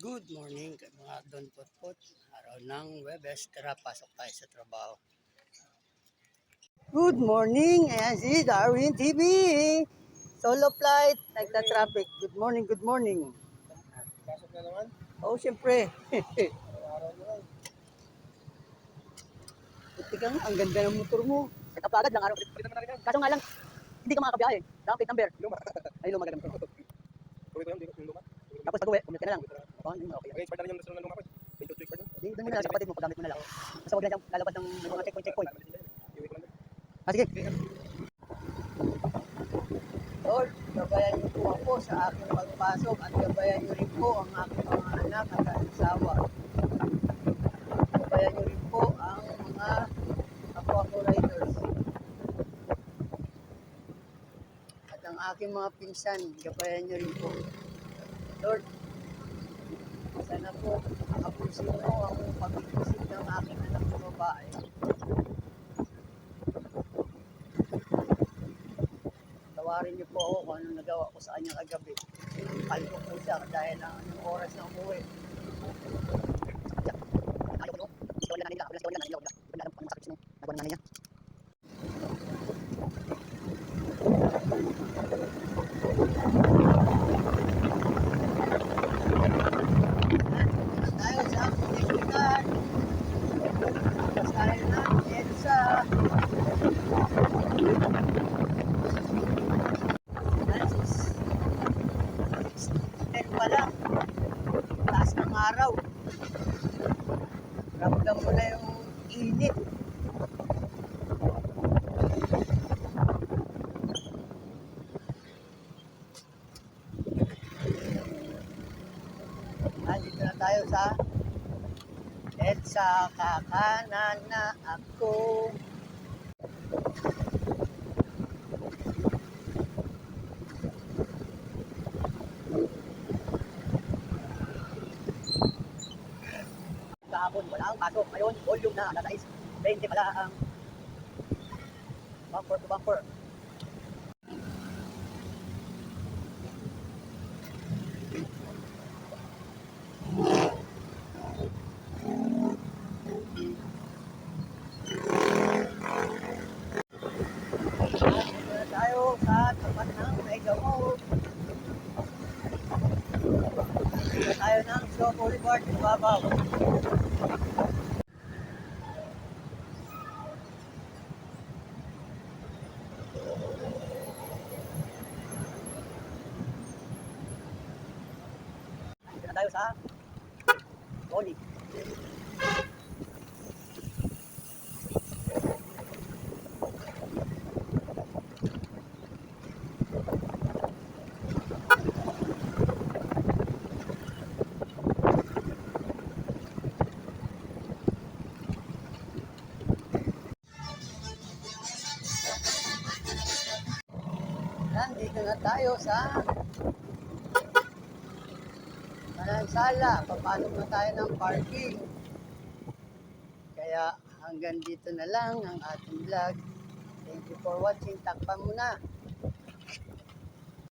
Good morning mga Don Putput. Araw ng Webes, tara pasok tayo sa trabaho. Good morning, ayan si Darwin TV. Solo flight, nagta-traffic. Good morning, good morning. Pasok na naman? Oh, siyempre. Araw naman. Buti ka nga, ang ganda ng motor mo. Set up agad lang araw. Kaso nga lang, hindi ka makakabiyahe. Dahil plate number. Luma. Ay, lumagad ang motor. Uwi ko yun, yung luma. Tapos pag-uwi, kumit ka na lang. Oh, hindi mo okay. Okay, expert na rin yung nasunod ng luma ko. Pinto to expert yun. Hindi, doon mo na lang sa kapatid mo, paggamit mo na lang. Basta huwag na siyang lalabas ng mga checkpoint. Iuwi ko lang doon. Sige. Lord, gabayan niyo po ako sa aking pagpasok at gabayan niyo rin po ang aking mga anak at asawa. Gabayan niyo rin po ang mga ako riders. At ang aking mga pinsan, gabayan niyo rin po. Lord, sana po apusin mo ang pag-iisip ng aking anak na babae. Tawarin niyo po ako kung anong nagawa ko sa kanya kagabi. Paldo po siya dahil ang anong oras na umuwi. Ayaw ko no? Ikaw na nila. Ako na nila. Wala alam kung anong masakit mo. Nagawa ng nanay niya. Tayo sa Pilipinas. Tayo na EDSA. Pa lang, taas ng araw. Ramdam mo na yung init. Nandito na tayo sa EDSA, kakanan na ako. Kahapon, wala ang pasok. Ngayon, volume na. Alas 20 pala ang bumper to bumper. Dito na tayo sa tapat ng Mega Mall. Dito na tayo ng Show Boulevard in Babaw. Dito na tayo sa Oli. Nandito na tayo sa Manansala. Papasok na tayo ng parking. Kaya hanggang dito na lang ang ating vlog. Thank you for watching. Takpan mo na.